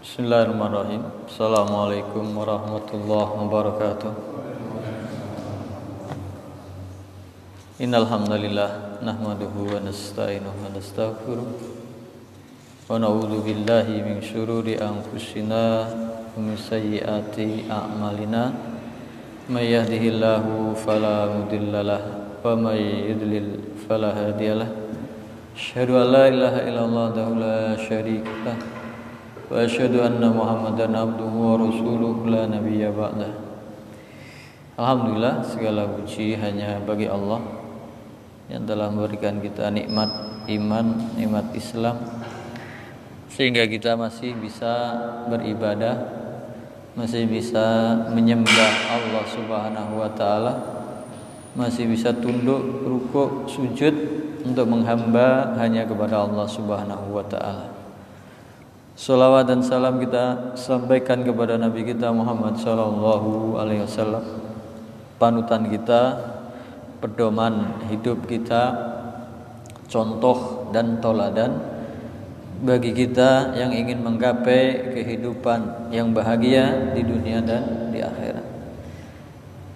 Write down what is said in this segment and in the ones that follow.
Bismillahirrahmanirrahim. Assalamualaikum warahmatullahi wabarakatuh. Innal hamdalillah nahmaduhu wa nasta'inuhu wa nastaghfiruh wa na'udzu billahi min syururi anfusina wa min sayyiati a'malina. May yahdihillahu fala mudhillalah wa may yudlil fala hadiyalah. Asyhadu an la ilaha illallah wahdahu la syarikalah wa asyhadu anna Muhammadan abduhu wa rasuluhu la nabiyya ba'dah. Alhamdulillah, segala puji hanya bagi Allah yang telah memberikan kita nikmat iman, nikmat Islam, sehingga kita masih bisa beribadah, masih bisa menyembah Allah Subhanahu wa taala, masih bisa tunduk, rukuk, sujud untuk menghamba hanya kepada Allah Subhanahu wa taala. Salawat dan salam kita sampaikan kepada Nabi kita Muhammad sallallahu alaihi wasallam, panutan kita, pedoman hidup kita, contoh dan toladan bagi kita yang ingin menggapai kehidupan yang bahagia di dunia dan di akhirat.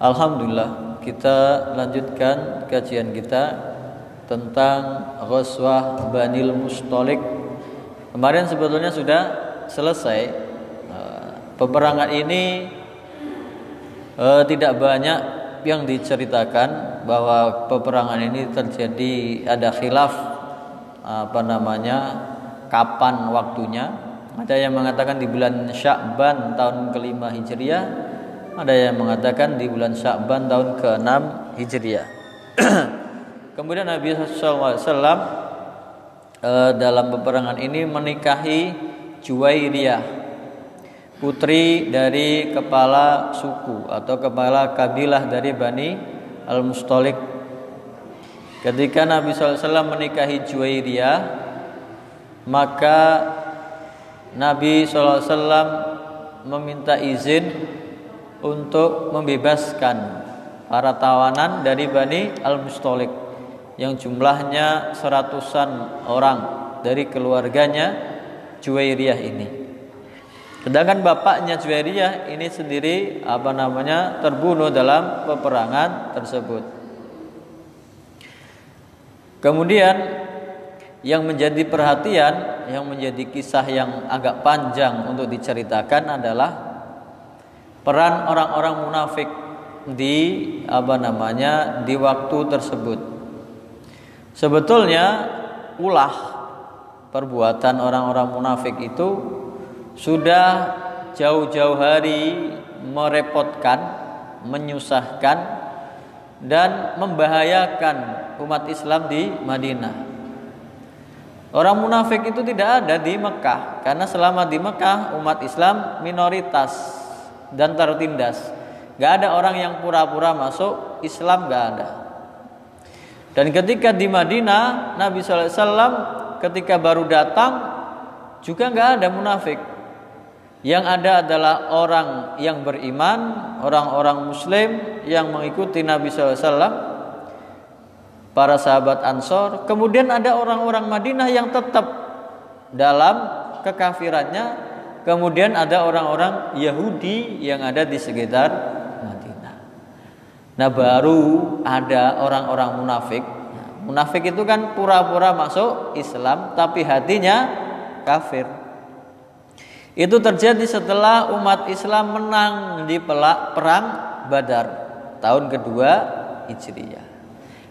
Alhamdulillah, kita lanjutkan kajian kita tentang Ghazwah Banil Mustalik. Kemarin sebetulnya sudah selesai. Peperangan ini tidak banyak yang diceritakan, bahwa peperangan ini terjadi, ada khilaf kapan waktunya. Ada yang mengatakan di bulan Sya'ban tahun ke-5 Hijriah, ada yang mengatakan di bulan Sya'ban tahun ke-6 Hijriah. Kemudian Nabi SAW dalam peperangan ini menikahi Juwairiyah, putri dari kepala suku atau kepala kabilah dari Bani Al-Mustalik. Ketika Nabi SAW menikahi Juwairiyah, maka Nabi SAW meminta izin untuk membebaskan para tawanan dari Bani Al-Mustalik yang jumlahnya 100-an orang dari keluarganya Juwairiyah ini. Sedangkan bapaknya Juwairiyah ini sendiri terbunuh dalam peperangan tersebut. Kemudian yang menjadi perhatian, yang menjadi kisah yang agak panjang untuk diceritakan adalah peran orang-orang munafik di waktu tersebut. Sebetulnya ulah perbuatan orang-orang munafik itu sudah jauh-jauh hari merepotkan, menyusahkan, dan membahayakan umat Islam di Madinah. Orang munafik itu tidak ada di Mekah, karena selama di Mekah umat Islam minoritas dan tertindas. Gak ada orang yang pura-pura masuk Islam, gak ada. Dan ketika di Madinah, Nabi SAW ketika baru datang juga nggak ada munafik. Yang ada adalah orang yang beriman, orang-orang Muslim yang mengikuti Nabi SAW, para sahabat Ansor. Kemudian ada orang-orang Madinah yang tetap dalam kekafirannya. Kemudian ada orang-orang Yahudi yang ada di sekitar Madinah. Nah, baru ada orang-orang munafik. Munafik itu kan pura-pura masuk Islam tapi hatinya kafir. Itu terjadi setelah umat Islam menang di perang Badar tahun kedua Hijriah.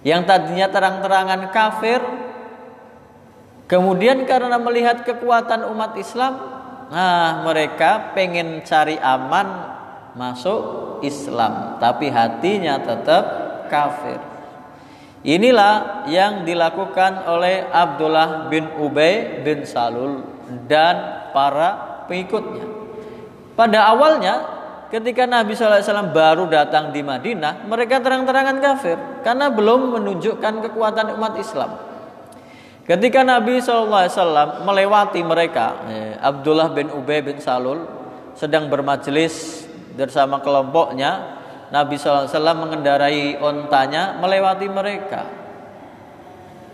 Yang tadinya terang-terangan kafir, kemudian karena melihat kekuatan umat Islam, mereka pengen cari aman masuk Islam, tapi hatinya tetap kafir. Inilah yang dilakukan oleh Abdullah bin Ubay bin Salul dan para pengikutnya. Pada awalnya ketika Nabi SAW baru datang di Madinah, mereka terang-terangan kafir karena belum menunjukkan kekuatan umat Islam. Ketika Nabi SAW melewati mereka, Abdullah bin Ubay bin Salul sedang bermajelis bersama kelompoknya, Nabi SAW mengendarai ontanya melewati mereka.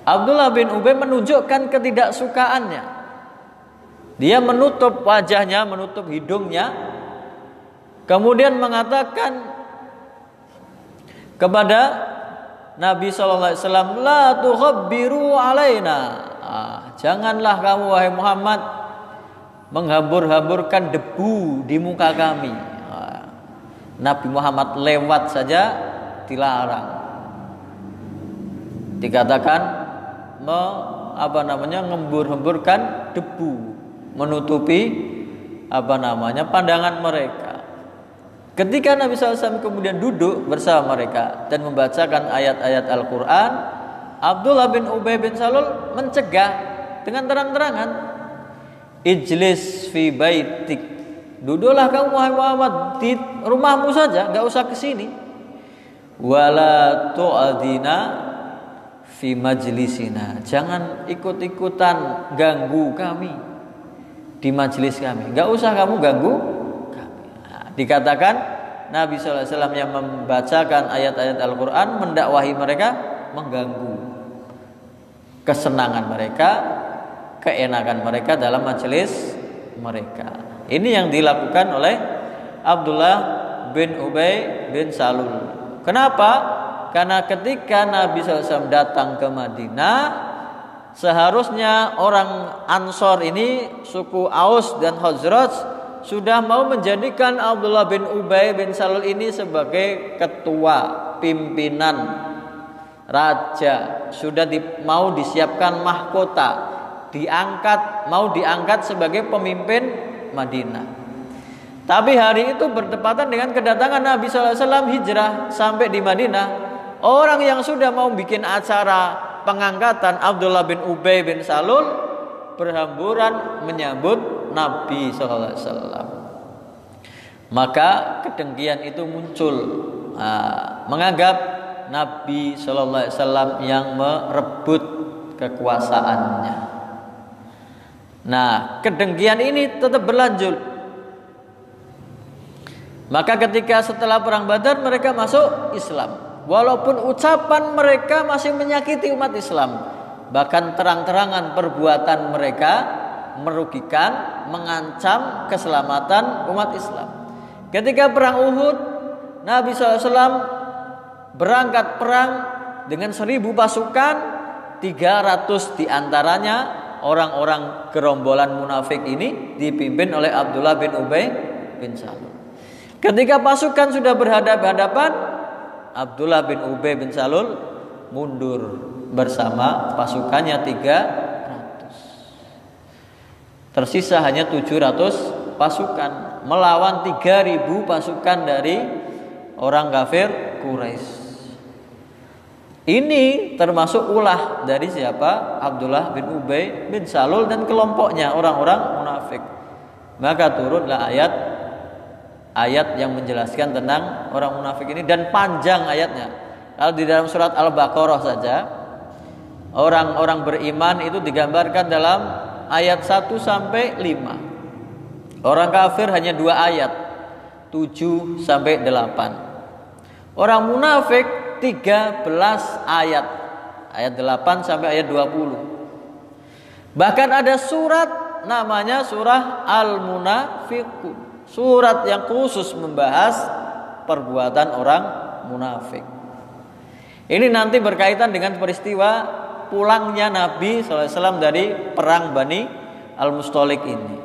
Abdullah bin Ubay menunjukkan ketidaksukaannya. Dia menutup wajahnya, menutup hidungnya, kemudian mengatakan kepada Nabi SAW, la tukhabbiru alaina. Janganlah kamu wahai Muhammad menghambur-hamburkan debu di muka kami. Nabi Muhammad lewat saja dilarang. Dikatakan ngembur-hamburkan debu, menutupi pandangan mereka. Ketika Nabi SAW kemudian duduk bersama mereka dan membacakan ayat-ayat Al-Quran, Abdullah bin Ubay bin Salul mencegah dengan terang-terangan, ijlis fi baitik, duduklah kamu wahai Muhammad di rumahmu saja, enggak usah ke sini. Wala tu'adina fi majlisina, jangan ikut-ikutan ganggu kami di majelis kami, enggak usah kamu ganggu kami. Dikatakan Nabi SAW yang membacakan ayat-ayat Al-Quran mendakwahi mereka, mengganggu kesenangan mereka, keenakan mereka dalam majelis mereka. Ini yang dilakukan oleh Abdullah bin Ubay bin Salul. Kenapa? Karena ketika Nabi SAW datang ke Madinah, seharusnya orang Ansor ini, suku Aus dan Khazraj, sudah mau menjadikan Abdullah bin Ubay bin Salul ini sebagai ketua, pimpinan, raja. Sudah mau disiapkan mahkota, mau diangkat sebagai pemimpin Madinah. Tapi hari itu bertepatan dengan kedatangan Nabi SAW hijrah sampai di Madinah. Orang yang sudah mau bikin acara pengangkatan Abdullah bin Ubay bin Salul berhamburan menyambut Nabi SAW. Maka kedengkian itu muncul, menganggap Nabi SAW yang merebut kekuasaannya. Nah, kedengkian ini tetap berlanjut. Maka ketika setelah perang Badar mereka masuk Islam, walaupun ucapan mereka masih menyakiti umat Islam, bahkan terang-terangan perbuatan mereka merugikan, mengancam keselamatan umat Islam. Ketika perang Uhud, Nabi SAW berangkat perang dengan 1.000 pasukan, 300 diantaranya orang-orang gerombolan munafik ini dipimpin oleh Abdullah bin Ubay bin Salul. Ketika pasukan sudah berhadapan-hadapan, Abdullah bin Ubay bin Salul mundur bersama pasukannya 300. Tersisa hanya 700 pasukan melawan 3.000 pasukan dari orang kafir Quraisy. Ini termasuk ulah dari siapa? Abdullah bin Ubay bin Salul dan kelompoknya, orang-orang munafik. Maka turunlah ayat yang menjelaskan tentang orang munafik ini, dan panjang ayatnya. Kalau di dalam surat Al-Baqarah saja, orang-orang beriman itu digambarkan dalam ayat 1 sampai 5. Orang kafir hanya 2 ayat, 7 sampai 8. Orang munafik 13 ayat 8 sampai ayat 20. Bahkan ada surat namanya surah Al-Munafiqun, surat yang khusus membahas perbuatan orang munafik. Ini nanti berkaitan dengan peristiwa pulangnya Nabi SAW dari perang Bani Al-Mustalik ini.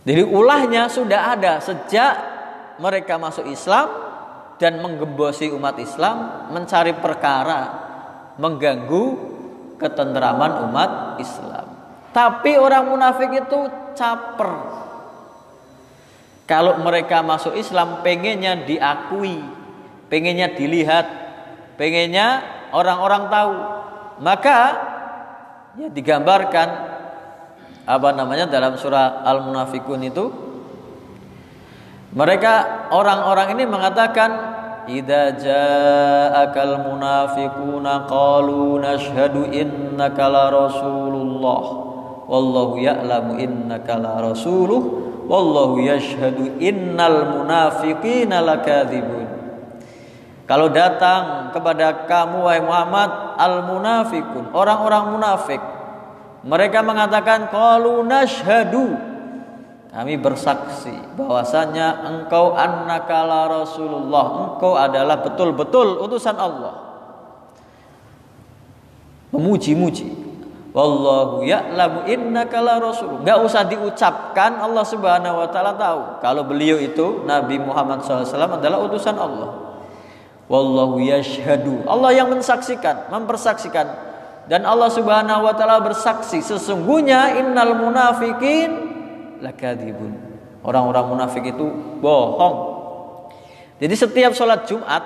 Jadi ulahnya sudah ada sejak mereka masuk Islam dan menggembosi umat Islam, mencari perkara, mengganggu ketentraman umat Islam. Tapi orang munafik itu caper. Kalau mereka masuk Islam pengennya diakui, pengennya dilihat, pengennya orang-orang tahu. Maka ya digambarkan dalam surah Al-Munafiqun itu, mereka orang-orang ini mengatakan, idza ja'akal munafiquna qalu nashhadu innaka la rasulullah wallahu ya'lamu innaka la rasuluh wallahu yashhadu innal munafiqina lakadzibun. Kalau datang kepada kamu wahai Muhammad al-munafiqun, orang-orang munafik, Mereka mengatakan qalu nashhadu, kami bersaksi bahwasanya engkau annaka la rasulullah, engkau adalah betul-betul utusan Allah. Memuji-muji. Wallahu ya'lamu innaka la rasul. Enggak usah diucapkan, Allah Subhanahu wa taala tahu kalau beliau itu Nabi Muhammad SAW adalah utusan Allah. Wallahu yashhadu, Allah yang mensaksikan, mempersaksikan, dan Allah Subhanahu wa taala bersaksi sesungguhnya innal munafiqin lakadzibun. Orang-orang munafik itu bohong. Jadi setiap sholat Jumat,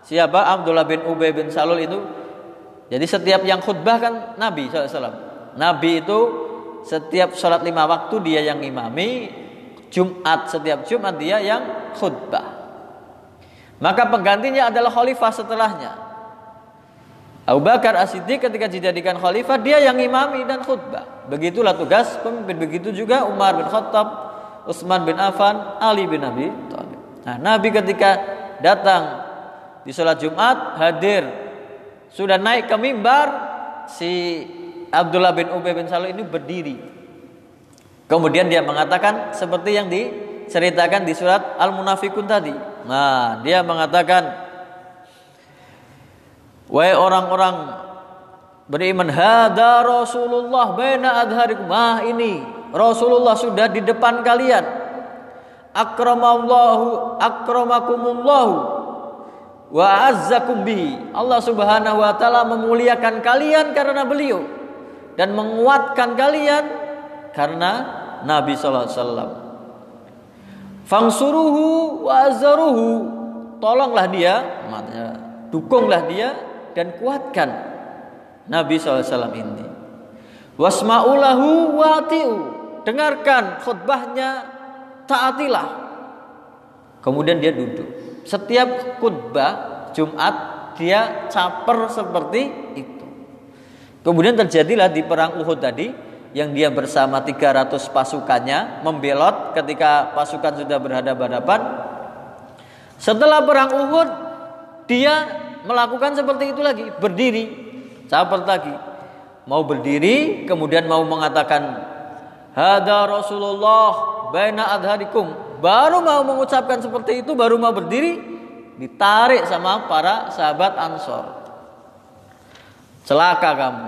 siapa Abdullah bin Ubay bin Salul itu, jadi setiap yang khutbah kan Nabi SAW. Nabi itu setiap sholat 5 waktu dia yang imami. Jumat, setiap Jumat dia yang khutbah. Maka penggantinya adalah khalifah setelahnya. Abu Bakar As-Siddiq ketika dijadikan khalifah, dia yang imami dan khutbah. Begitulah tugas pemimpin. Begitu juga Umar bin Khattab, Utsman bin Affan, Ali bin Abi Thalib. Nah, Nabi ketika datang di sholat Jumat, hadir, sudah naik ke mimbar, si Abdullah bin Ubay bin Salul ini berdiri. Kemudian dia mengatakan seperti yang diceritakan di surat Al-Munafikun tadi. Nah, dia mengatakan, wahai orang-orang beriman, hada Rasulullah baina adharikum. Ini Rasulullah sudah di depan kalian. Akramakumullahu wa azzakum bihi. Allah Subhanahu wa taala memuliakan kalian karena beliau dan menguatkan kalian karena Nabi sallallahu alaihi wasallam. Fangsuruhu wa azzaruhu, tolonglah dia, maksudnya dukunglah dia dan kuatkan Nabi sallallahu alaihi wasallam ini. Wasma'ulahu wa'tiu, dengarkan khutbahnya, taatilah. Kemudian dia duduk. Setiap khutbah Jumat dia caper seperti itu. Kemudian terjadilah di perang Uhud tadi, yang dia bersama 300 pasukannya membelot ketika pasukan sudah berhadapan-hadapan. Setelah perang Uhud dia melakukan seperti itu lagi, berdiri, caper lagi. Mau berdiri, kemudian mau mengatakan hada Rasulullah baina adharikum. Baru mau mengucapkan seperti itu, baru mau berdiri, ditarik sama para sahabat Ansor. Celaka kamu.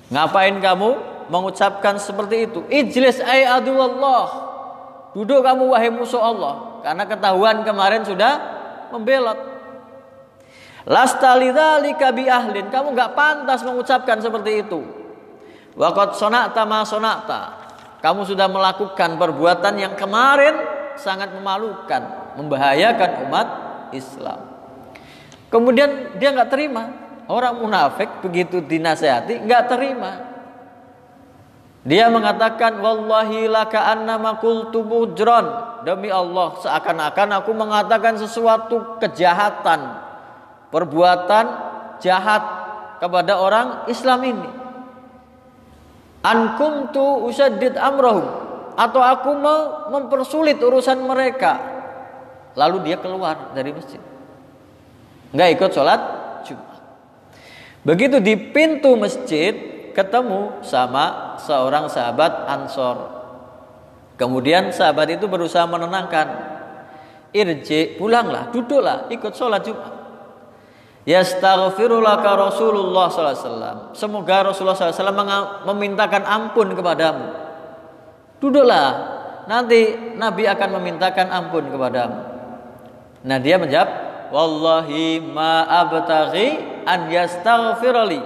Ngapain kamu mengucapkan seperti itu? Ijlis ay aduwallah. Duduk kamu wahai musuh Allah. Karena ketahuan kemarin sudah membelot. Lasta lidzalika bi ahlin. Kamu enggak pantas mengucapkan seperti itu. Wa qad sona'ta ma sona'ta. Kamu sudah melakukan perbuatan yang kemarin sangat memalukan, membahayakan umat Islam. Kemudian dia nggak terima. Orang munafik begitu dinasehati nggak terima. Dia mengatakan, wallahi laka annama qultu bujran. Demi Allah, seakan-akan aku mengatakan sesuatu kejahatan, perbuatan jahat kepada orang Islam ini. Ankum tu usaddid amrahum, atau aku mau mempersulit urusan mereka. Lalu dia keluar dari masjid, nggak ikut sholat Jumat. Begitu di pintu masjid ketemu sama seorang sahabat Ansor. Kemudian sahabat itu berusaha menenangkan. Irji, pulanglah, duduklah, ikut sholat Jumat. Yastaghfirulaka Rasulullah SAW. Semoga Rasulullah SAW memintakan ampun kepadamu. Duduklah, nanti Nabi akan memintakan ampun kepadamu. Nah dia menjawab, wallahi ma abtaghi an yastaghfirali.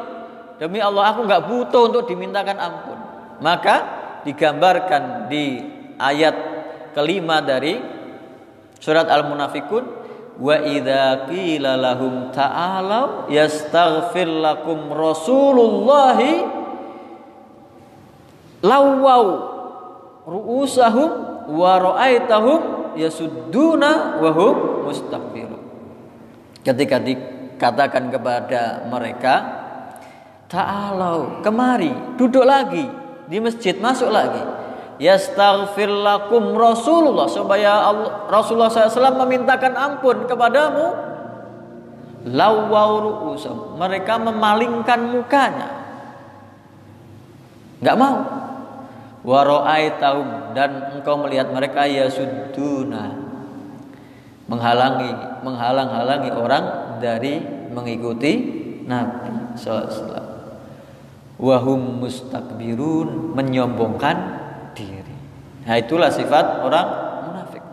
Demi Allah aku enggak butuh untuk dimintakan ampun. Maka digambarkan di ayat kelima dari surat Al-Munafikun, wa idza qila lahum ta'alu yastaghfir lakum rasulullahi lawau ru'usahum wa ra'aitahum yasudduna wa hum mustakbirun. Ketika dikatakan kepada mereka, ta'alu, kemari, duduk lagi di masjid, masuk lagi. Yastaghfir lakum Rasulullah, supaya Rasulullah SAW memintakan ampun kepadamu. Lawau ru'usum, mereka memalingkan mukanya. Enggak mau. Wa ra'aitahum, dan engkau melihat mereka yasudduna, menghalang-halangi orang dari mengikuti Nabi sallallahu alaihi wasallam. Wa hum mustakbirun, menyombongkan diri. Nah, itulah sifat orang munafik.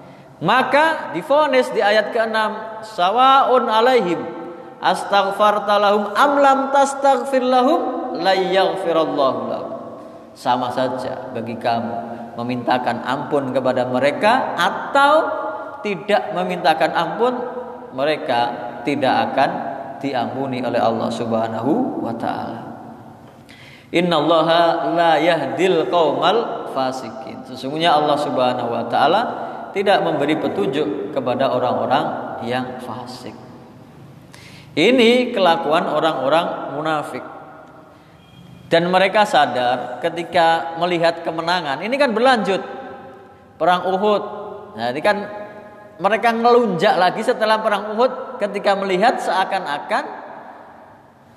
Maka divonis di ayat ke-6, sawaun alaihim astaghfarta lahum am lam tastaghfir lahum la yaghfirallahu lahum. Sama saja bagi kamu memintakan ampun kepada mereka atau tidak memintakan ampun, mereka tidak akan diampuni oleh Allah Subhanahu wa taala. Innallaha la yahdil qaumal fasikin. Sesungguhnya Allah Subhanahu wa taala tidak memberi petunjuk kepada orang-orang yang fasik. Ini kelakuan orang-orang munafik. Dan mereka sadar ketika melihat kemenangan. Ini kan berlanjut perang Uhud. Nah, ini kan mereka ngelunjak lagi setelah perang Uhud ketika melihat seakan-akan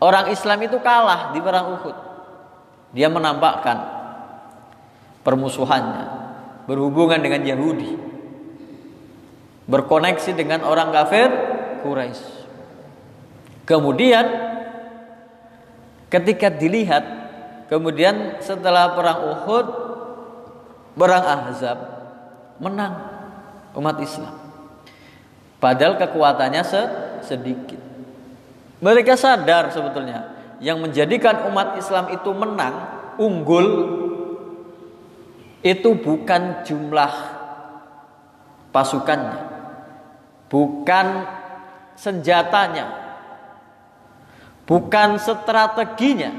orang Islam itu kalah di perang Uhud. Dia menampakkan permusuhannya, berhubungan dengan Yahudi, berkoneksi dengan orang kafir Quraisy. Kemudian ketika dilihat, kemudian setelah perang Uhud, perang Ahzab, menang umat Islam. Padahal kekuatannya sedikit. Mereka sadar sebetulnya yang menjadikan umat Islam itu menang, unggul, itu bukan jumlah pasukannya, bukan senjatanya, bukan strateginya.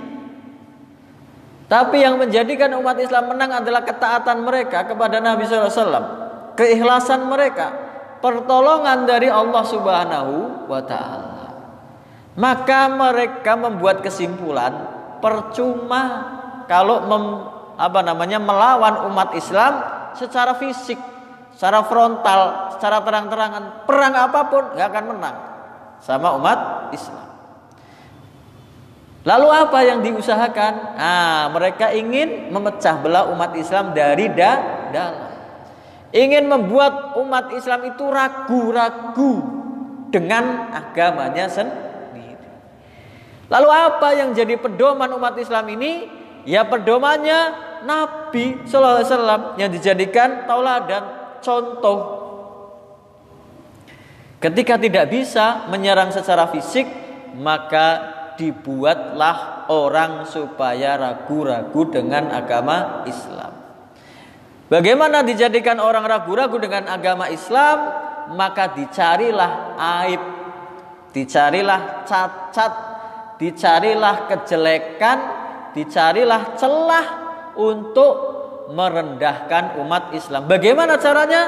Tapi yang menjadikan umat Islam menang adalah ketaatan mereka kepada Nabi SAW, keikhlasan mereka, pertolongan dari Allah Subhanahu wa taala. Maka mereka membuat kesimpulan, percuma kalau melawan umat Islam secara fisik, secara frontal, secara terang-terangan, perang apapun gak akan menang sama umat Islam. Lalu apa yang diusahakan? Mereka ingin memecah belah umat Islam dari dalam. Ingin membuat umat Islam itu ragu-ragu dengan agamanya sendiri. Lalu apa yang jadi pedoman umat Islam ini? Ya pedomannya Nabi sallallahu alaihi wasallam yang dijadikan tauladan, contoh. Ketika tidak bisa menyerang secara fisik, maka dibuatlah orang supaya ragu-ragu dengan agama Islam. Bagaimana dijadikan orang ragu-ragu dengan agama Islam? Maka dicarilah aib, dicarilah cacat, dicarilah kejelekan, dicarilah celah untuk merendahkan umat Islam. Bagaimana caranya?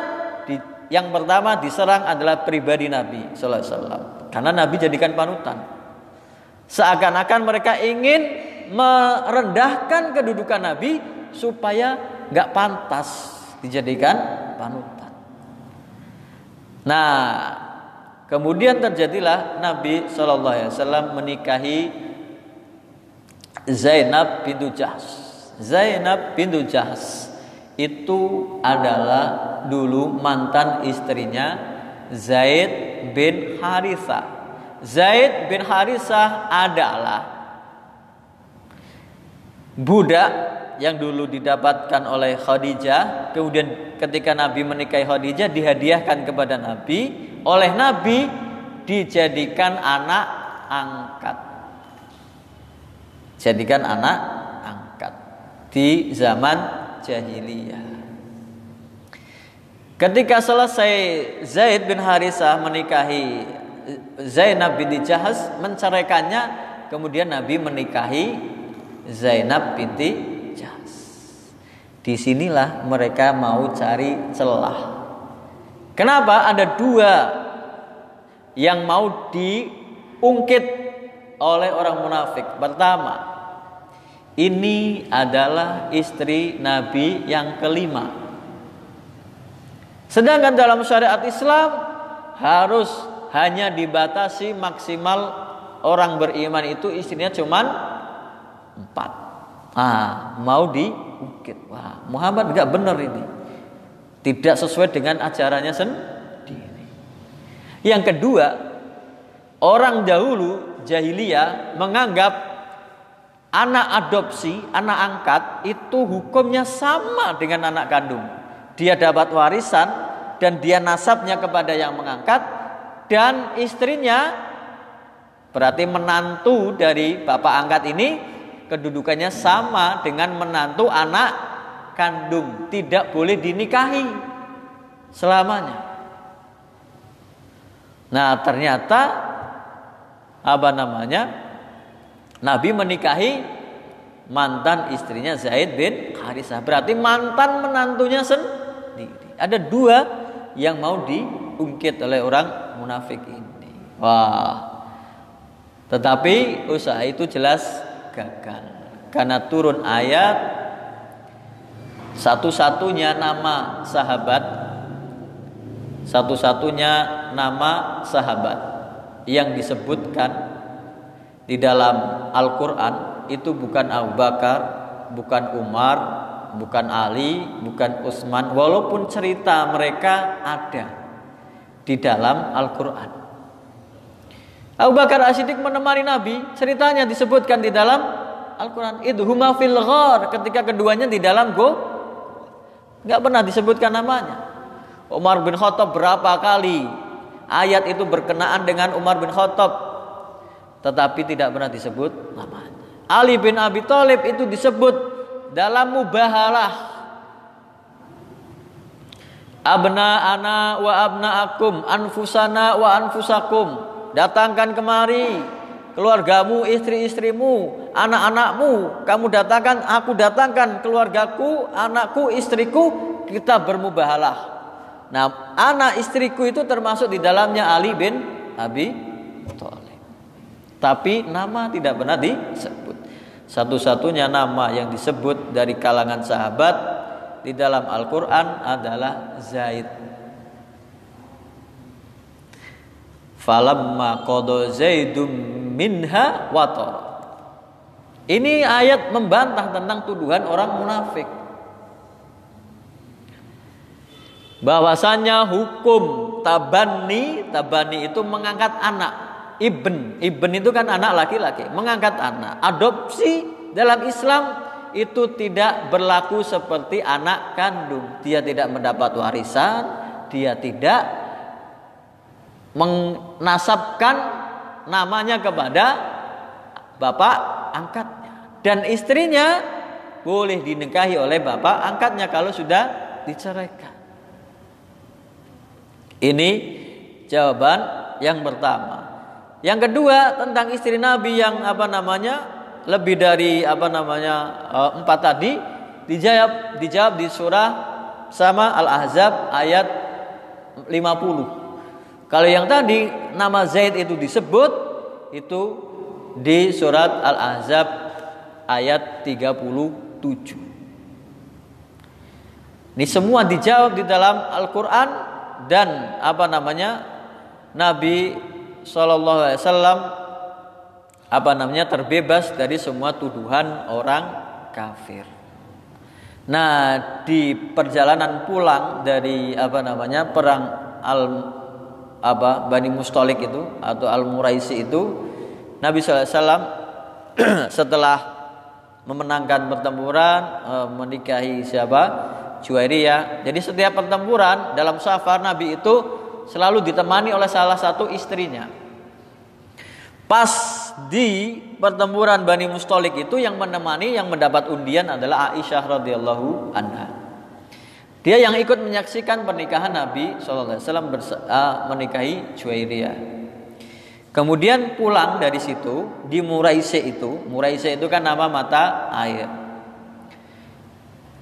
Yang pertama diserang adalah pribadi Nabi sallallahu alaihi wasallam. Karena Nabi jadikan panutan. Seakan-akan mereka ingin merendahkan kedudukan Nabi supaya nggak pantas dijadikan panutan. Nah, kemudian terjadilah Nabi Shallallahu Alaihi Wasallam menikahi Zainab bintu Jahsh. Zainab bintu Jahsh itu adalah dulu mantan istrinya Zaid bin Harithah. Zaid bin Harithah adalah budak yang dulu didapatkan oleh Khadijah. Kemudian ketika Nabi menikahi Khadijah, dihadiahkan kepada Nabi. Oleh Nabi dijadikan anak angkat. Jadikan anak angkat di zaman jahiliyah. Ketika selesai Zaid bin Harithah menikahi Zainab binti Jahsh, menceraikannya, kemudian Nabi menikahi Zainab binti Jahsh. Disinilah mereka mau cari celah. Kenapa? Ada dua yang mau diungkit oleh orang munafik. Pertama, ini adalah istri Nabi yang kelima. Sedangkan dalam syariat Islam harus hanya dibatasi maksimal orang beriman itu istrinya cuma 4. Mau diungkit. Wah, Muhammad enggak benar ini. Tidak sesuai dengan ajarannya sendiri. Yang kedua, orang dahulu jahiliyah menganggap anak adopsi, anak angkat itu hukumnya sama dengan anak kandung. Dia dapat warisan dan dia nasabnya kepada yang mengangkat, dan istrinya berarti menantu dari bapak angkat ini kedudukannya sama dengan menantu anak kandung, tidak boleh dinikahi selamanya. Nah, ternyata Nabi menikahi mantan istrinya Zaid bin Harisah, berarti mantan menantunya sendiri. Ada dua yang mau diungkit oleh orang munafik ini. Wah, tetapi usaha itu jelas gagal karena turun ayat satu-satunya nama sahabat yang disebutkan di dalam Al-Quran itu bukan Abu Bakar, bukan Umar, bukan Ali, bukan Utsman, walaupun cerita mereka ada di dalam Al-Quran. Abu Bakar As-Siddiq menemani Nabi, ceritanya disebutkan di dalam Al-Quran. Idhuma fil ghar, ketika keduanya di dalam nggak pernah disebutkan namanya. Umar bin Khattab berapa kali ayat itu berkenaan dengan Umar bin Khattab, tetapi tidak pernah disebut namanya. Ali bin Abi Thalib itu disebut dalam mubahalah. Abna ana wa abnaakum, anfusana wa anfusakum. Datangkan kemari keluargamu, istri-istrimu, anak-anakmu, kamu datangkan, aku datangkan keluargaku, anakku, istriku, kita bermubahalah. Nah, anak istriku itu termasuk di dalamnya Ali bin Abi Thalib. Tapi nama tidak pernah disebut. Satu-satunya nama yang disebut dari kalangan sahabat di dalam Al-Quran adalah Zaid. Falamma qada Zaidum minha watar. Ini ayat membantah tentang tuduhan orang munafik, bahwasanya hukum tabani itu mengangkat anak. Ibn itu kan anak laki-laki, mengangkat anak. Adopsi dalam Islam itu tidak berlaku seperti anak kandung. Dia tidak mendapat warisan, dia tidak menasabkan namanya kepada bapak angkatnya, dan istrinya boleh dinikahi oleh bapak angkatnya kalau sudah diceraikan. Ini jawaban yang pertama. Yang kedua, tentang istri Nabi yang lebih dari 4 tadi, dijawab di surah sama Al-Ahzab ayat 50. Kalau yang tadi nama Zaid itu disebut itu di surat Al-Ahzab ayat 37. Ini semua dijawab di dalam Al-Quran, dan Nabi SAW terbebas dari semua tuduhan orang kafir. Nah, di perjalanan pulang dari perang Bani Mustalik itu atau Al-Muraisi itu, Nabi SAW setelah memenangkan pertempuran, menikahi Juwairiyah. Jadi setiap pertempuran dalam safar, Nabi itu selalu ditemani oleh salah satu istrinya. Pas di pertempuran Bani Mustalik itu, yang menemani, yang mendapat undian adalah Aisyah radhiyallahu anha. Dia yang ikut menyaksikan pernikahan Nabi SAW menikahi Juwairiyah. Kemudian pulang dari situ di Muraisi itu kan nama mata air.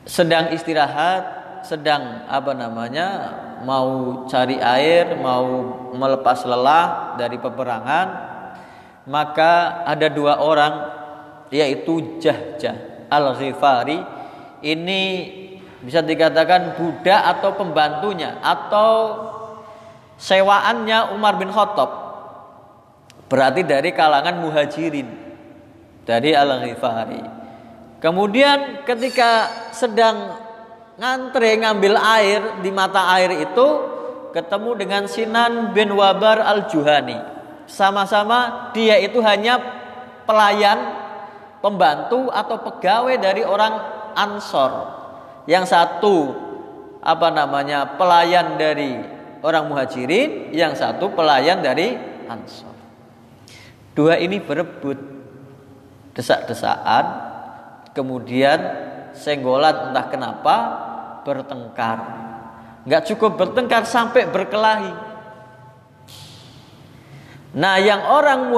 Sedang istirahat, sedang mau cari air, mau melepas lelah dari peperangan, maka ada 2 orang, yaitu Jahjah Al-Ghifari. Ini bisa dikatakan budak atau pembantunya atau sewaannya Umar bin Khattab, berarti dari kalangan muhajirin, dari Al-Ghifari. Kemudian ketika sedang ngantre ngambil air di mata air itu, ketemu dengan Sinan bin Wabar al-Juhani. Sama-sama dia itu hanya pelayan, pembantu atau pegawai dari orang Ansor. Yang satu pelayan dari orang Muhajirin, yang satu pelayan dari Ansor. Dua ini berebut, desak-desakan, kemudian senggolan entah kenapa, bertengkar. Enggak cukup bertengkar, sampai berkelahi. Nah, yang orang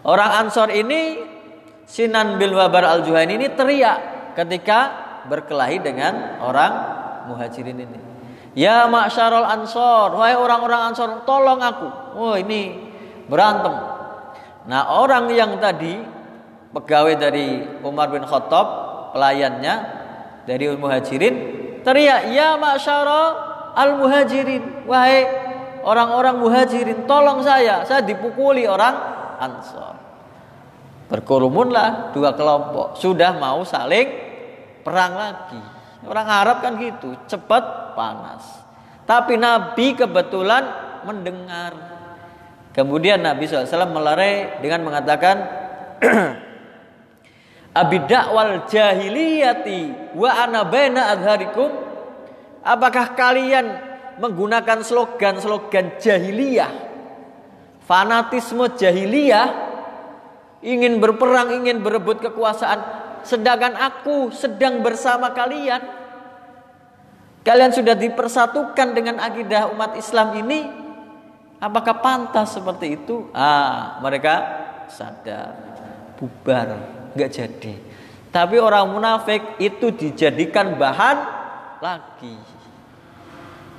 orang Ansor ini, Sinan bin Wabar al-Juhani ini teriak ketika berkelahi dengan orang Muhajirin ini. Ya ma'syarul Ansor, wahai orang-orang Ansor, tolong aku. Oh, ini berantem. Nah, orang yang tadi pegawai dari Umar bin Khattab, pelayannya dari Muhajirin, teriak, ya ma'syarul al-Muhajirin, wahai orang-orang Muhajirin, tolong saya dipukuli orang Ansor. Berkerumunlah dua kelompok, sudah mau saling perang lagi. Orang Arab kan gitu, cepat panas. Tapi Nabi kebetulan mendengar. Kemudian Nabi SAW melerai dengan mengatakan, Abidakwal jahiliyati wa ana baina adharikum. Apakah kalian menggunakan slogan-slogan jahiliyah, fanatisme jahiliyah, ingin berperang, ingin berebut kekuasaan, sedangkan aku sedang bersama kalian. Kalian sudah dipersatukan dengan akidah umat Islam ini. Apakah pantas seperti itu? Mereka sadar, bubar, nggak jadi. Tapi orang munafik itu dijadikan bahan lagi,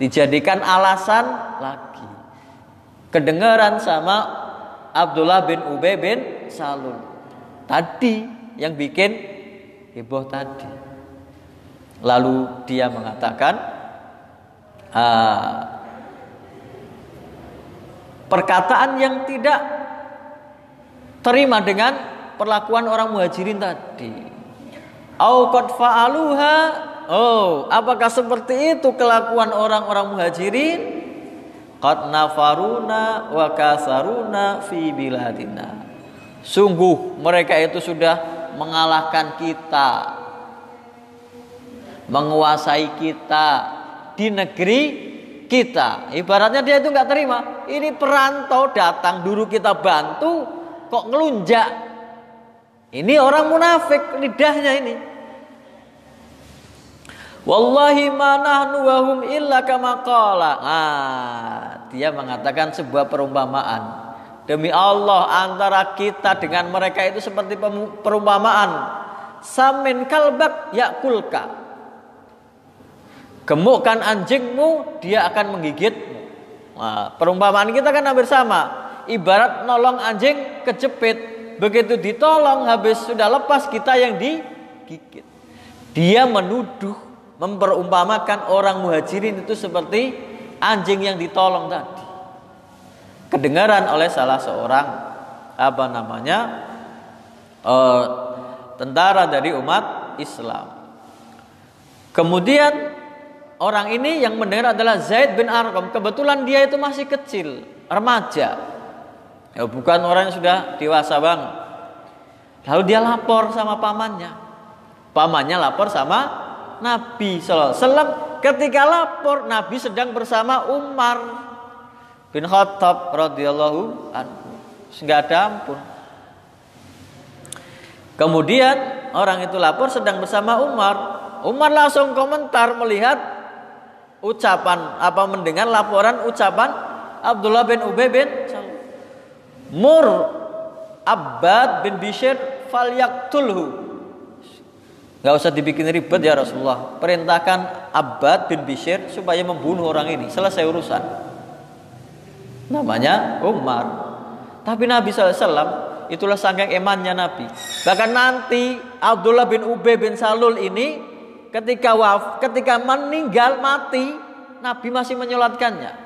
dijadikan alasan lagi. Kedengaran sama Abdullah bin Ubay bin Salul tadi yang bikin heboh tadi. Lalu dia mengatakan perkataan yang tidak terima dengan perlakuan orang Muhajirin tadi. Au qad fa'aluha, apakah seperti itu kelakuan orang-orang Muhajirin? Qad nafaruna wa kasaruna fi biladina. Sungguh mereka itu sudah mengalahkan kita, menguasai kita di negeri kita. Ibaratnya dia itu nggak terima. Ini perantau datang dulu kita bantu, kok ngelunjak. Ini orang munafik lidahnya ini. Wallahi ma nahnu wa hum illa kama qala. Dia mengatakan sebuah perumpamaan. Demi Allah, antara kita dengan mereka itu seperti perumpamaan. Samin kalbak yakulka. Gemukkan anjingmu, dia akan menggigitmu. Perumpamaan kita kan hampir sama. Ibarat nolong anjing kejepit, begitu ditolong habis sudah lepas, kita yang digigit. Dia menuduh, memperumpamakan orang Muhajirin itu seperti anjing yang ditolong tadi. Kedengaran oleh salah seorang tentara dari umat Islam. Kemudian orang ini yang mendengar adalah Zaid bin Arqam. Kebetulan dia itu masih kecil, remaja, bukan orang yang sudah dewasa banget. Lalu dia lapor sama pamannya. Pamannya lapor sama Nabi sallallahu alaihi wasallam. Ketika lapor, Nabi sedang bersama Umar bin Khattab radhiyallahu anhu. Enggak ada ampun. Kemudian orang itu lapor sedang bersama Umar. Umar langsung komentar melihat mendengar laporan ucapan Abdullah bin Ubay bin Salul. Mur Abbad bin Bishr falyaktulhu. Enggak usah dibikin ribet ya Rasulullah. Perintahkan Abbad bin Bishr supaya membunuh orang ini, selesai urusan. Namanya Umar. Tapi Nabi SAW, itulah saking emannya Nabi. Bahkan nanti Abdullah bin Ubay bin Salul ini ketika meninggal mati, Nabi masih menyolatkannya.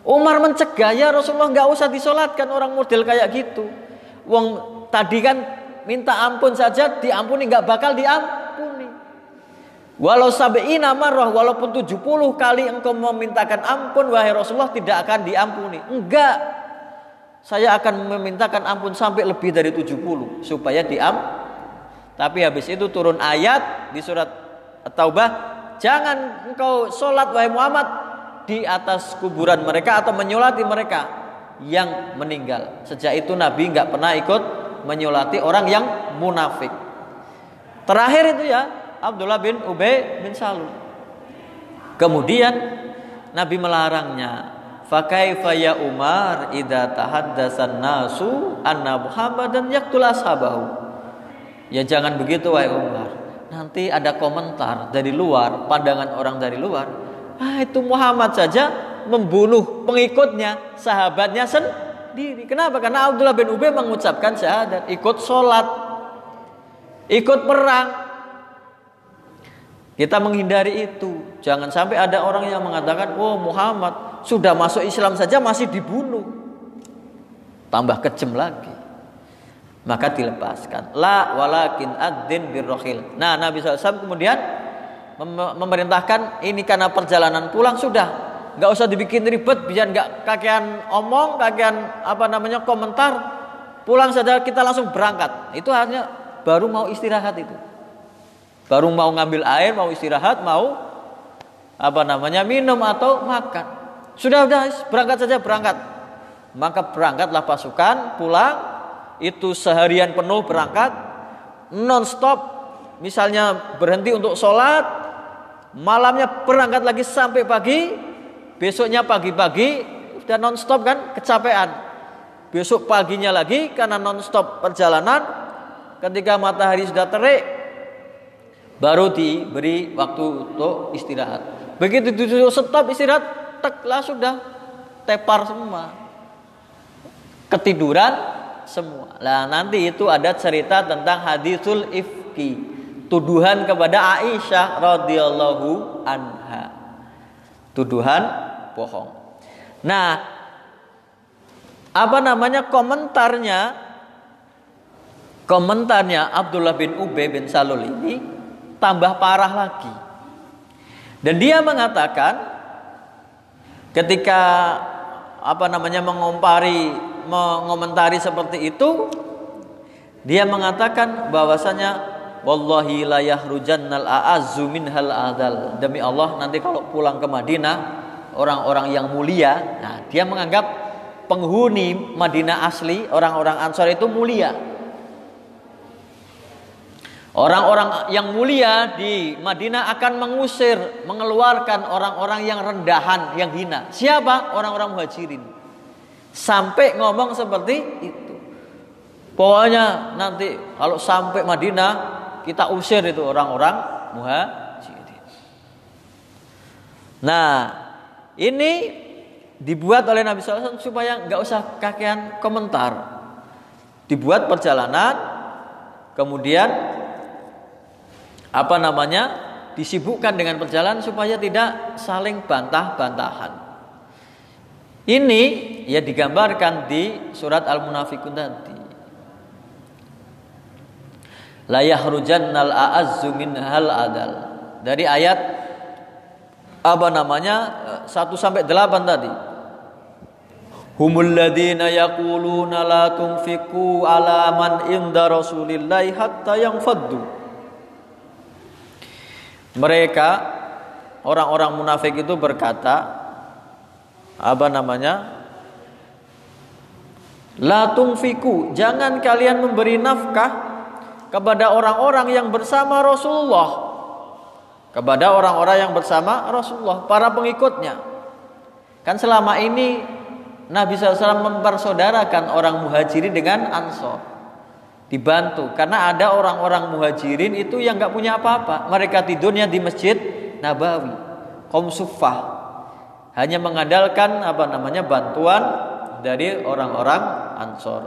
Umar mencegah, ya Rasulullah nggak usah disolatkan orang model kayak gitu. Wong tadi kan minta ampun saja diampuni, nggak bakal diampuni. Walau sab'ina marrah, walaupun 70 kali engkau memintakan ampun wahai Rasulullah, tidak akan diampuni. Enggak. Saya akan memintakan ampun sampai lebih dari 70 supaya Tapi habis itu turun ayat di surat At-Taubah, jangan engkau sholat wahai Muhammad di atas kuburan mereka atau menyolati mereka yang meninggal. Sejak itu Nabi enggak pernah ikut menyolati orang yang munafik. Terakhir itu ya Abdullah bin Ubay bin Salul. Kemudian Nabi melarangnya. Fakaifa ya Umar idza tahaddatsan nasu anna Muhammadan yaqtul ashabahu. Ya jangan begitu wahai Umar. Nanti ada komentar dari luar, pandangan orang dari luar. Itu Muhammad saja membunuh pengikutnya, sahabatnya sendiri. Kenapa? Karena Abdullah bin Ubay mengucapkan syahadat, ikut sholat, ikut perang. Kita menghindari itu. Jangan sampai ada orang yang mengatakan, "Oh, Muhammad sudah masuk Islam saja masih dibunuh." Tambah kejam lagi. Maka dilepaskan. La walakin adzin birrohil. Nah, Nabi SAW kemudian memerintahkan ini karena perjalanan pulang sudah, nggak usah dibikin ribet, biar nggak kakean omong, kakean komentar. Pulang saja kita langsung berangkat. Itu hanya baru mau istirahat itu. Baru mau ngambil air, mau istirahat, mau minum atau makan. Sudah berangkat saja berangkat. Maka berangkatlah pasukan pulang. Itu seharian penuh berangkat, non-stop. Misalnya berhenti untuk sholat, malamnya berangkat lagi sampai pagi. Besoknya pagi-pagi sudah non-stop kan, kecapean. Besok paginya lagi karena non-stop perjalanan. Ketika matahari sudah terik, baru diberi waktu untuk istirahat. Begitu disuruh stop istirahat, teklah sudah tepar semua, ketiduran semua. Nah nanti itu ada cerita tentang hadisul ifki, tuduhan kepada Aisyah radhiyallahu anha, tuduhan bohong. Nah komentarnya Abdullah bin Ubay bin Salul ini tambah parah lagi. Dan dia mengatakan ketika mengomentari seperti itu, dia mengatakan bahwasanya wallahi la yahrujannal a'azzu minhal adal. Demi Allah nanti kalau pulang ke Madinah orang-orang yang mulia, nah dia menganggap penghuni Madinah asli, orang-orang Ansor itu mulia. Orang-orang yang mulia di Madinah akan mengusir, mengeluarkan orang-orang yang rendahan, yang hina. Siapa? Orang-orang muhajirin. Sampai ngomong seperti itu. Pokoknya nanti kalau sampai Madinah kita usir itu orang-orang muhajirin. Nah, ini dibuat oleh Nabi SAW supaya nggak usah kakean komentar. Dibuat perjalanan, kemudian disibukkan dengan perjalanan supaya tidak saling bantah-bantahan. Ini ya digambarkan di surat Al-Munafikun tadi. La yahrujannal a'azzu minhal adal. Dari ayat 1 sampai 8 tadi. Humul ladzina yaquluna la tunfiqu ala man inda Rasulillahi hatta yanfaddu. Mereka orang-orang munafik itu berkata la tunfiku, jangan kalian memberi nafkah kepada orang-orang yang bersama Rasulullah, kepada orang-orang yang bersama Rasulullah, para pengikutnya. Kan selama ini Nabi SAW mempersaudarakan orang muhajirin dengan Ansor, dibantu karena ada orang-orang muhajirin itu yang nggak punya apa-apa. Mereka tidurnya di Masjid Nabawi, kaum suffah, hanya mengandalkan bantuan dari orang-orang Ansor.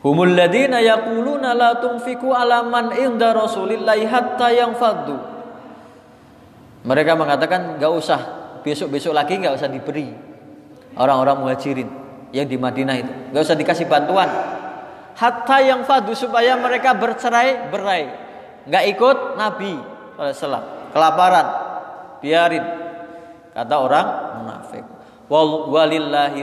Humul ladzina yaquluna la tunfiqu ala man inda Rasulillahi hatta yanfaddu. Mereka mengatakan nggak usah, besok-besok lagi nggak usah diberi orang-orang muhajirin yang di Madinah itu, nggak usah dikasih bantuan. hatta yang fadu, supaya mereka bercerai-berai, nggak ikut Nabi SAW, kelaparan, biarin, kata orang munafik. Walillahi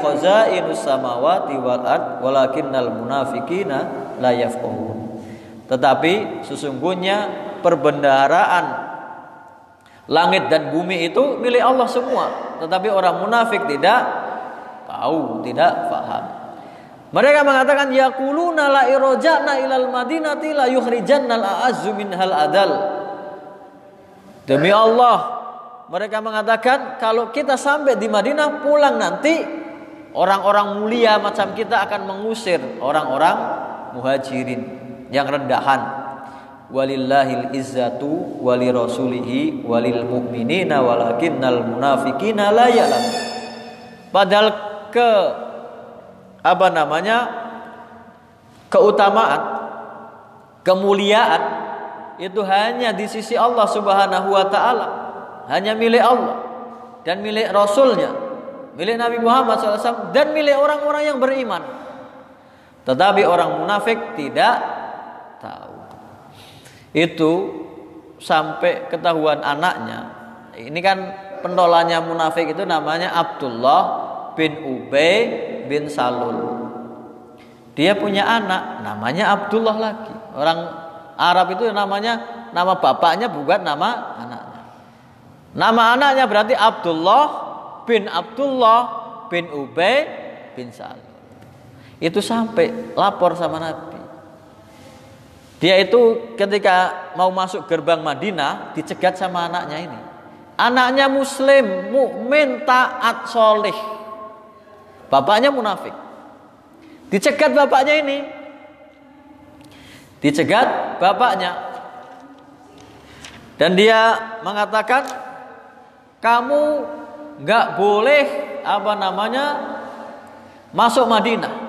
khazainus samawati wal ard walakinnal munafiqina la yafqahun. Tetapi sesungguhnya perbendaharaan langit dan bumi itu milik Allah semua, tetapi orang munafik tidak tahu, tidak paham. Mereka mengatakan yaquluna la irja'na ilal madinati la yukhrijannal a'azzu minhal adal. Demi Allah, mereka mengatakan kalau kita sampai di Madinah, pulang nanti orang-orang mulia macam kita akan mengusir orang-orang muhajirin yang rendahan. Walillahil izzatu wali rasulihi walil mu'minina walakinnal munafiqina la ya'lamun. Padahal keutamaan, kemuliaan itu hanya di sisi Allah Subhanahu wa taala, hanya milik Allah dan milik Rasulnya, milik Nabi Muhammad SAW, dan milik orang-orang yang beriman. Tetapi orang munafik tidak tahu. Itu sampai ketahuan anaknya. Ini kan penolaknya munafik itu namanya Abdullah bin Ubay bin Salul. Dia punya anak namanya Abdullah lagi. Orang Arab itu namanya, nama bapaknya bukan nama anaknya. Nama anaknya berarti Abdullah bin Ubay bin Salul. Itu sampai lapor sama Nabi. Dia itu ketika mau masuk gerbang Madinah dicegat sama anaknya ini. Anaknya muslim, mukmin, taat, soleh. Bapaknya munafik. Dicegat bapaknya ini. Dicegat bapaknya. Dan dia mengatakan, kamu gak boleh masuk Madinah.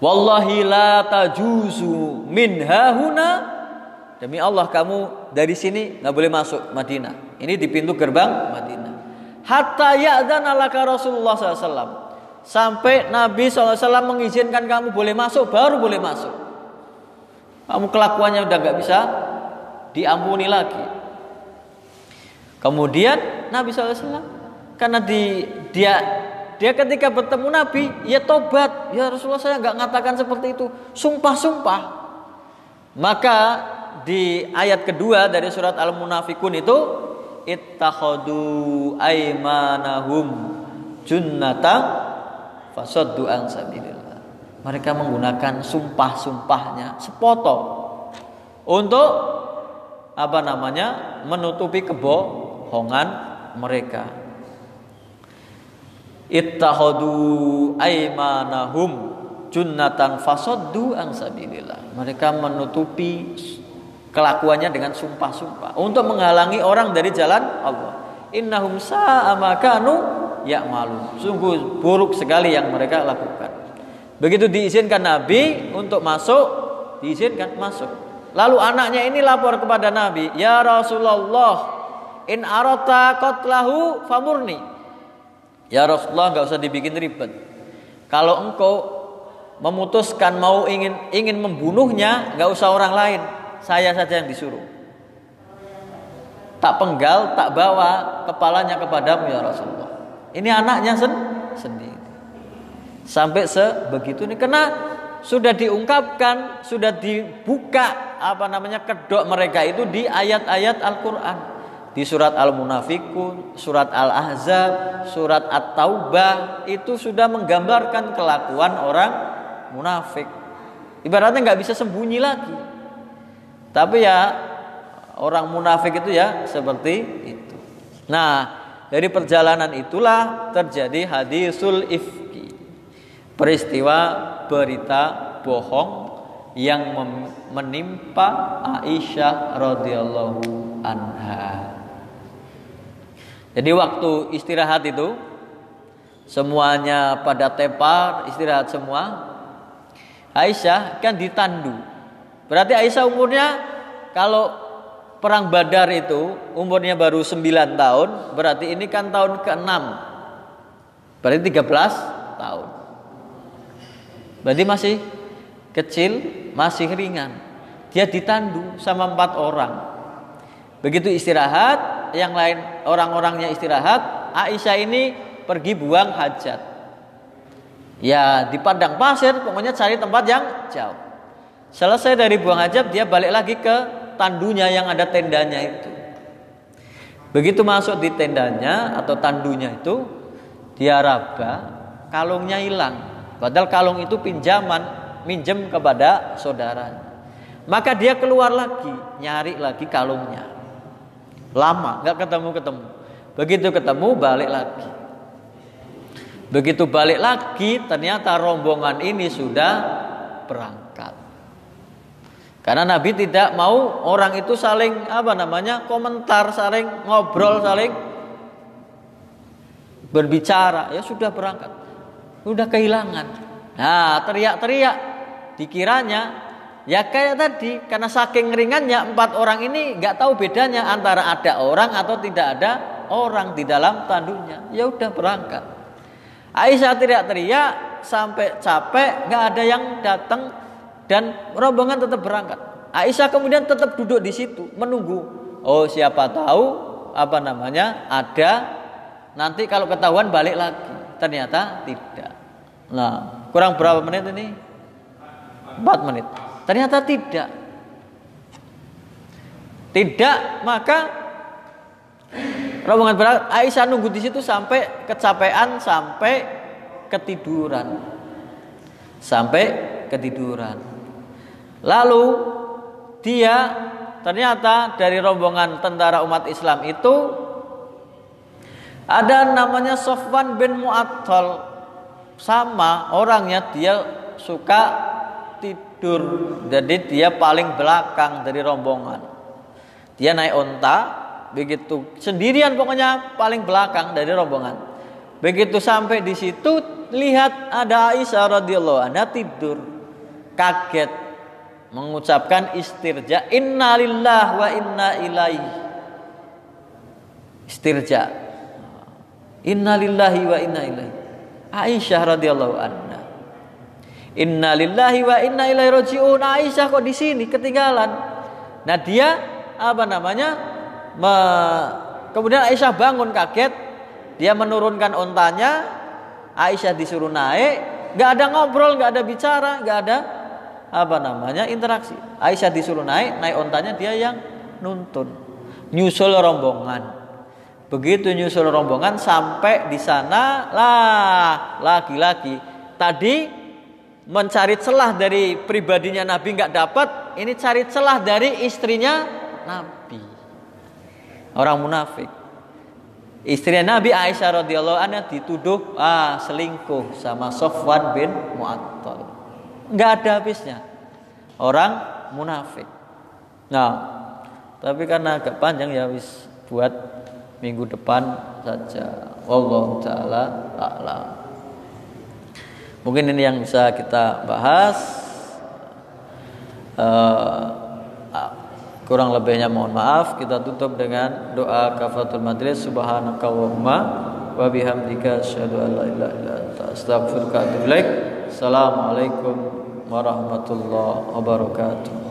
Wallahi la tajuzu min hahuna, demi Allah kamu dari sini nggak boleh masuk Madinah. Ini di pintu gerbang Madinah. Hatta ya'dzana laka Rasulullah SAW, sampai Nabi SAW mengizinkan kamu boleh masuk, baru boleh masuk. Kamu kelakuannya udah nggak bisa diampuni lagi. Kemudian Nabi SAW, karena dia ketika bertemu Nabi, ya tobat. Ya Rasulullah, saya nggak mengatakan seperti itu. Sumpah. Maka di ayat kedua dari surat Al-Munafikun itu, ittakhadu aymanahum junnatan fasaddu an sabilillah. Mereka menggunakan sumpah-sumpahnya sepotong untuk menutupi kebohongan mereka. Ittakhadu aymanahum junnatan fasaddu an sabilillah. Mereka menutupi kelakuannya dengan sumpah-sumpah untuk menghalangi orang dari jalan Allah. Innahum sa'a ma kanu ya'malun. Sungguh buruk sekali yang mereka lakukan. Begitu diizinkan Nabi untuk masuk, diizinkan masuk. Lalu anaknya ini lapor kepada Nabi, "Ya Rasulullah, in arata qatlahu famurni." Ya Rasulullah, enggak usah dibikin ribet. Kalau engkau memutuskan mau ingin membunuhnya, enggak usah orang lain, saya saja yang disuruh. Tak penggal, tak bawa kepalanya kepadamu ya Rasulullah. Ini anaknya sendiri. Sampai sebegitu ini, karena sudah diungkapkan, sudah dibuka kedok mereka itu di ayat-ayat Al-Qur'an. Di surat Al-Munafikun, surat Al-Ahzab, surat At-Taubah, itu sudah menggambarkan kelakuan orang munafik. Ibaratnya nggak bisa sembunyi lagi. Tapi ya orang munafik itu ya seperti itu. Nah, dari perjalanan itulah terjadi hadisul ifki, peristiwa berita bohong yang menimpa Aisyah radhiyallahu anha. Jadi waktu istirahat itu semuanya pada tepar, istirahat semua. Aisyah kan ditandu. Berarti Aisyah umurnya, kalau perang Badar itu umurnya baru 9 tahun, berarti ini kan tahun ke-6. Berarti 13 tahun. Berarti masih kecil, masih ringan. Dia ditandu sama 4 orang. Begitu istirahat, yang lain orang-orangnya istirahat, Aisyah ini pergi buang hajat. Ya di padang pasir, pokoknya cari tempat yang jauh. Selesai dari buang hajat, dia balik lagi ke tandunya yang ada tendanya itu. Begitu masuk di tendanya atau tandunya itu, dia raba, kalungnya hilang. Padahal kalung itu minjem kepada saudaranya. Maka dia keluar lagi, nyari lagi kalungnya. Lama, nggak ketemu. Begitu ketemu, balik lagi. Begitu balik lagi, ternyata rombongan ini sudah berangkat. Karena Nabi tidak mau orang itu saling komentar, saling ngobrol, saling berbicara. Ya sudah berangkat, sudah kehilangan. Nah teriak-teriak, dikiranya ya kayak tadi, karena saking ringannya 4 orang ini nggak tahu bedanya antara ada orang atau tidak ada orang di dalam tandunya. Ya udah berangkat. Aisyah teriak-teriak sampai capek, nggak ada yang datang. Dan rombongan tetap berangkat. Aisyah kemudian tetap duduk di situ menunggu. Oh siapa tahu ada nanti kalau ketahuan balik lagi. Ternyata tidak. Nah kurang berapa menit ini? 4 menit. Ternyata tidak. Tidak, maka rombongan berangkat. Aisyah nunggu di situ sampai kecapean, sampai ketiduran. Lalu dia ternyata dari rombongan tentara umat Islam itu ada namanya Sofwan bin Mu'attal. Sama orangnya, dia suka tidur. Jadi dia paling belakang dari rombongan. Dia naik onta, begitu sendirian, pokoknya paling belakang dari rombongan. Begitu sampai di situ, lihat ada Aisyah radhiyallahu anha tidur. Kaget, mengucapkan istirja, innalillahi wa inna ilaihi. Istirja, innalillahi wa inna ilaihi. Aisyah radhiyallahu anha, innalillahi wa inna ilaihi rajiun. Aisyah kok di sini ketinggalan. Nah dia kemudian Aisyah bangun kaget, dia menurunkan ontanya. Aisyah disuruh naik, nggak ada ngobrol, nggak ada bicara, nggak ada interaksi. Aisyah disuruh naik ontanya, dia yang nuntun, nyusul rombongan. Begitu nyusul rombongan sampai di sana lah, lagi-lagi tadi mencari celah dari pribadinya Nabi nggak dapat, ini cari celah dari istrinya Nabi, orang munafik. Istrinya Nabi Aisyah radhiyallahu anha dituduh selingkuh sama Sofwan bin Mu'attal. Nggak ada habisnya orang munafik. Nah, tapi karena agak panjang ya wis buat minggu depan saja. Wallahu taala a'lam. Mungkin ini yang bisa kita bahas. Kurang lebihnya mohon maaf. Kita tutup dengan doa kafaratul majlis. Subhanakallahumma wa bihamdika asyhadu an la ilaha illa anta astaghfiruka wa atubu ilaik. Assalamualaikum warahmatullahi wabarakatuh.